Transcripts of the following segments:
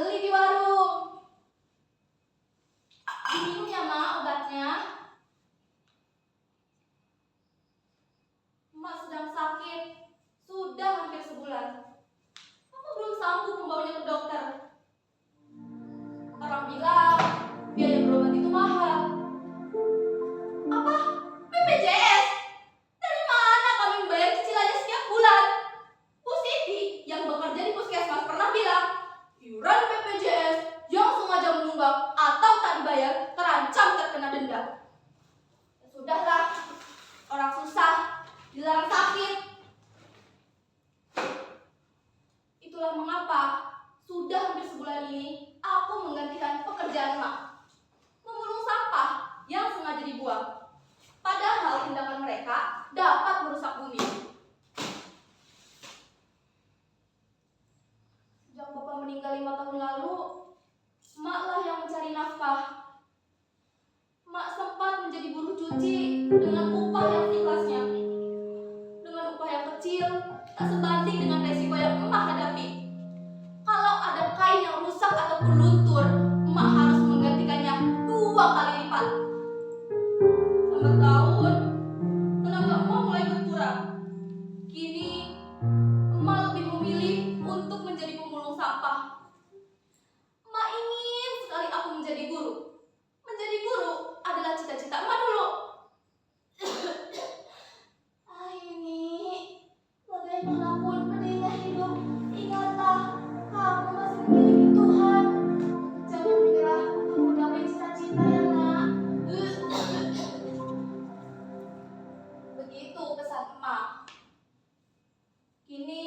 beli di warung. Diminum ya, Ma, obatnya. Emak sedang sakit. Sudah hampir sebulan. Aku belum sanggup membawanya ke dokter. Orang bilang biaya berobat itu mahal. Apa? BPJS? Dari mana kami membayar cicilannya setiap bulan? Bu Siti yang bekerja di puskesmas pernah bilang, iuran BPJS yang sengaja menunggak atau tak dibayar terancam terkena denda. Ya sudahlah, orang susah dilarang sakit. Itulah mengapa sudah hampir sebulan ini aku menggantikan pekerjaan Mak, memulung sampah yang sengaja dibuang. Padahal tindakan mereka dapat merusak bumi. Sejak Bapak meninggal 5 tahun lalu, Maklah yang mencari nafkah. Mak sempat menjadi buruh cuci dengan upah yang ikhlasnya. Dengan upah yang kecil, tak sebanding dengan resiko yang emak hadapi. Kalau ada kain yang rusak ataupun luntur, emak harus menggantikannya 2 kali lipat. Lambat tahun, tenaga emak mulai berkurang. Kini, emak lebih memilih untuk menjadi pemulung sampah. Emak ingin sekali aku menjadi guru. Menjadi guru adalah cita-cita emak dulu. Ini, bagaimanapun pedihnya hidup, ingatlah kamu masih memiliki Tuhan. Jangan menyerah untuk menggapai cita-cita ya, Nak. Begitu pesan emak. Kini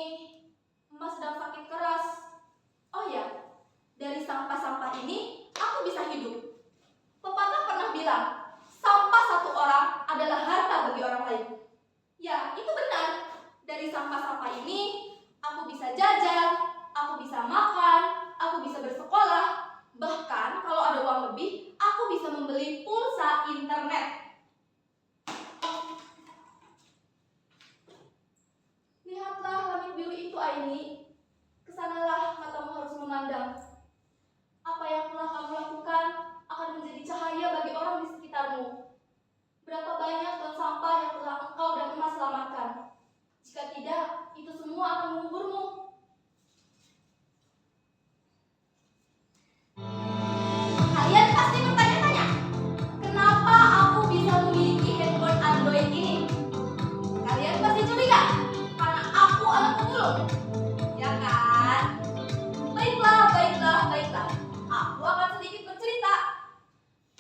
emak sedang sakit keras. Oh ya, dari sampah-sampah ini aku bisa hidup. Pepatah pernah bilang, sampah satu orang adalah harta bagi orang lain. Ya, itu benar. Dari sampah-sampah ini aku bisa jajan, aku bisa makan, aku bisa bersekolah. Bahkan kalau ada uang lebih, aku bisa membeli pulsa internet. Lihatlah langit biru itu, Aini. Kesanalah matamu harus memandang. Apa yang telah kamu lakukan akan menjadi cahaya bagi orang di sekitarmu. Berapa banyak ton sampah yang telah engkau dan emas selamatkan. Jika tidak, itu semua akan menguburmu. Kalian pasti bertanya-tanya, kenapa aku bisa memiliki handphone Android ini? Kalian pasti curiga, karena aku anak pemulung. Ya kan? Baiklah. Aku akan sedikit bercerita.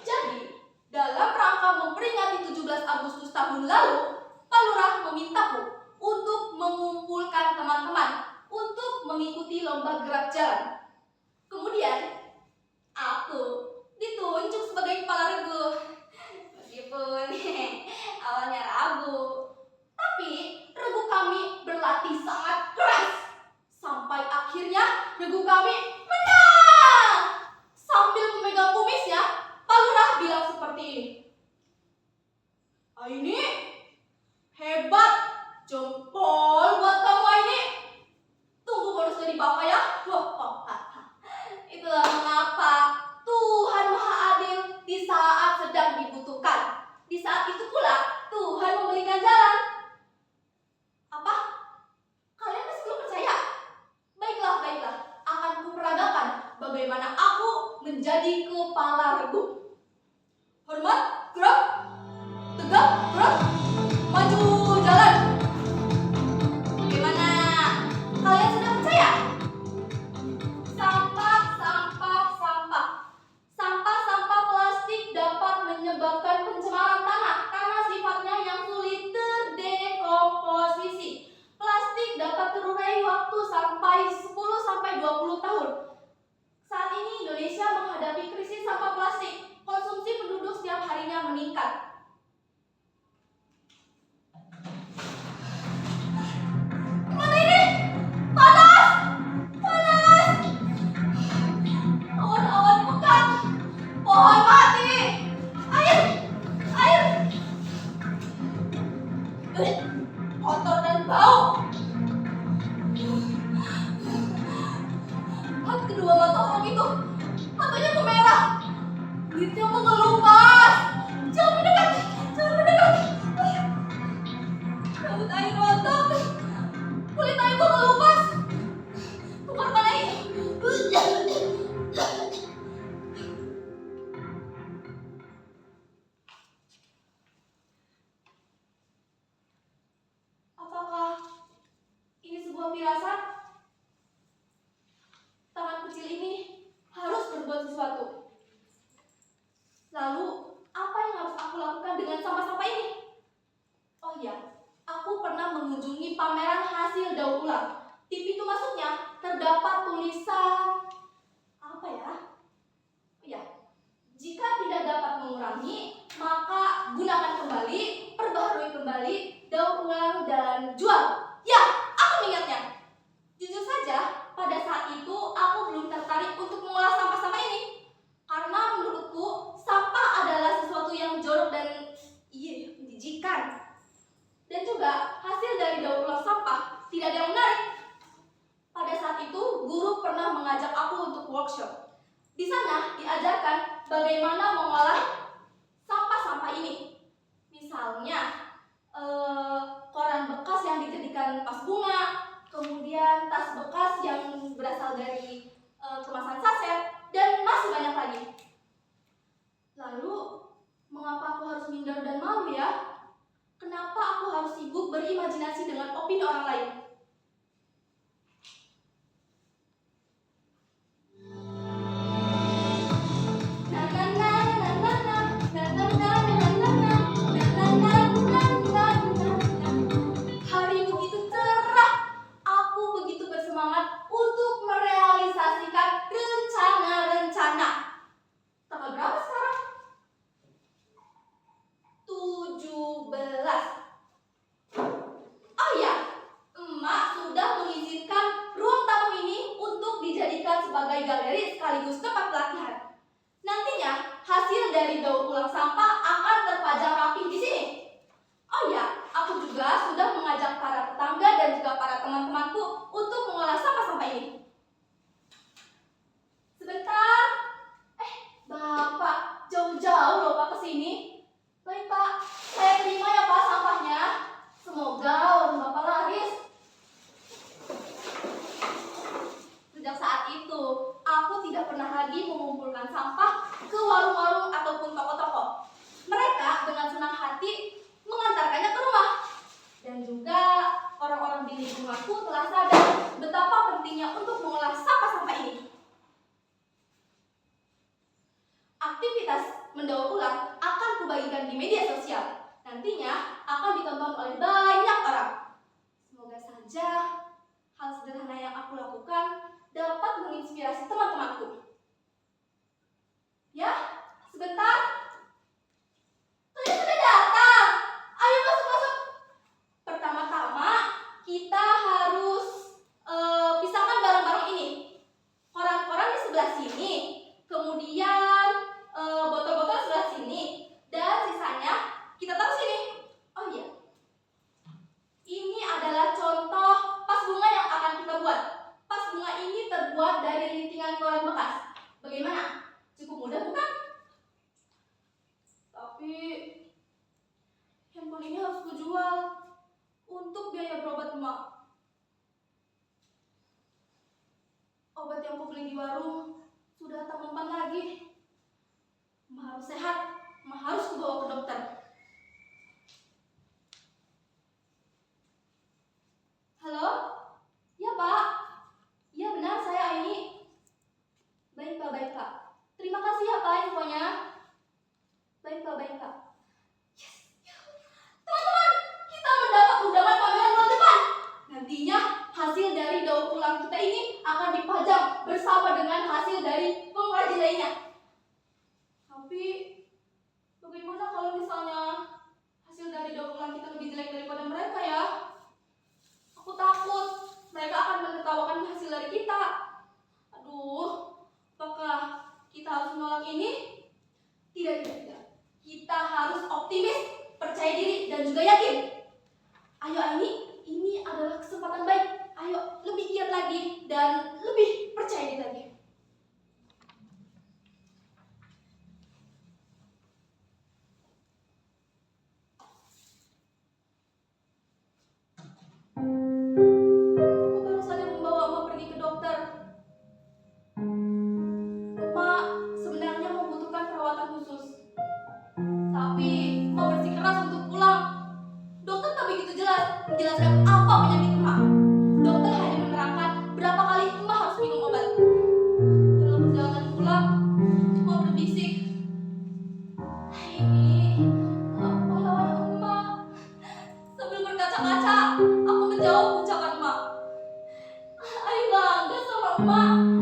Jadi, dalam rangka memperingati 17 Agustus tahun lalu, Pak Lurah memintaku untuk mengumpulkan teman-teman untuk mengikuti lomba gerak jalan. Kemudian, aku ditunjuk sebagai kepala regu. Meskipun awalnya ragu, tapi regu kami berlatih sangat keras. Sampai akhirnya regu kami menang. Sambil memegang kumisnya, Pak Lurah bilang seperti ini. Aini, hebat. Jempol buat kamu, Aini. Tunggu bonus dari Bapak ya. Itulah mengapa Tuhan Maha Adil di saat sedang dibutuhkan. Di saat itu pula Tuhan memberikan jalan. Apa? Kalian masih belum percaya? Baiklah. Akan kuperagakan bagaimana aku menjadi kepala regu. Hormat, gerak. Tegak, gerak. Maju, jalan. Bagaimana? Kalian sudah percaya? Sampah plastik dapat menyebabkan pencemaran tanah karena sifatnya yang sulit terdekomposisi. Plastik dapat terurai waktu sampai 10-20 tahun. Saat ini Indonesia menghadapi krisis sampah plastik. Konsumsi penduduk setiap harinya meningkat. Mana ini? Panas! Awan-awan pekat. Pohon mati. Air. Kotor dan bau. Kedua mata orang itu. Matanya memerah. Kulitnya mengelupas. Jangan mendekati. Jangan mendekati. Kabut air mata. Kulit airku mengelupas. Korban ini. Apakah ini sebuah firasat? Tangan kecil ini harus berbuat sesuatu. Lalu, apa yang harus aku lakukan dengan sampah-sampah ini? Oh iya, aku pernah mengunjungi pameran hasil daur ulang. Di pintu masuknya terdapat tulisan apa ya? Oh iya, jika tidak dapat mengurangi, maka gunakan kembali, perbaharui kembali, daur ulang dan jual. Ya, aku mengingatnya. Jujur saja, pada saat itu aku belum tertarik untuk mengolah sampah-sampah ini. Karena menurutku, sampah adalah sesuatu yang jorok dan menjijikan. Dan juga, hasil dari daur ulang sampah tidak ada yang menarik. Pada saat itu, guru pernah mengajak aku untuk workshop. Di sana diajarkan bagaimana mengolah sampah-sampah ini. Misalnya, koran bekas yang dijadikan vas bunga, kemudian tas bekas yang berasal dari kemasan saset, dan masih banyak lagi. Lalu, mengapa aku harus minder dan malu ya? Kenapa aku harus sibuk berimajinasi dengan opini orang lain? Hari begitu cerah, aku begitu bersemangat untuk merealisasikan rencana-rencana. Tanggal berapa sekarang? 17. Oh ya, emak sudah mengizinkan ruang tamu ini untuk dijadikan sebagai galeri sekaligus tempat pelatihan. Nantinya, hasil dari daur ulang sampah akan terpajang rapi di sini. Oh ya, aku juga sudah mengajak para tetangga dan juga para teman-temanku untuk mengolah sampah-sampah ini. Sebentar. Bapak, jauh-jauh loh Pak kesini. Baik Pak, saya terima ya Pak sampahnya. Semoga warung Bapak laris. Sejak saat itu, aku tidak pernah lagi mengumpulkan sampah ke warung-warung ataupun toko-toko. Mereka dengan senang hati mengantarkannya ke rumah. Dan juga orang-orang di lingkunganku telah sadar betapa pentingnya untuk mengolah sampah-sampah ini. Aktivitas mendaur ulang akan kubagikan di media sosial. Nantinya akan ditonton oleh banyak orang. Semoga saja hal sederhana yang aku lakukan dapat menginspirasi teman-temanku. Ya, sebentar. Kalian sudah datang. Ayo masuk-masuk. Pertama-tama kita harus pisahkan barang-barang ini. Koran-koran di sebelah sini. Kemudian botol-botol sebelah sini. Dan sisanya kita taruh sini. Oh iya. Ini adalah contoh vas bunga yang akan kita buat. Vas bunga ini terbuat dari lintingan koran bekas. Bagaimana? Cukup mudah bukan? Tapi handphone ini harus kujual untuk biaya berobat emak. Obat yang kubeli di warung sudah tak mempan lagi. Emak harus sehat. Emak harus kubawa ke dokter. Halo? Ya Pak. Iya benar, saya Aini. Baik Pak. Terima kasih ya Pak infonya. Baik Pak. Yes. Teman-teman, kita mendapat undangan pameran bulan depan. Nantinya hasil dari daur ulang kita ini akan dipajang bersama dengan hasil dari pengrajin lainnya. Tapi bagaimana kalau misalnya hasil dari daur ulang kita lebih jelek daripada mereka ya? Aku takut mereka akan menertawakan hasil dari kita. Aduh, apakah kita harus menolak ini? Tidak. Kita harus optimis, percaya diri, dan juga yakin. Ayo ini adalah kesempatan baik. Ayo lebih giat lagi dan lebih percaya diri lagi. mak.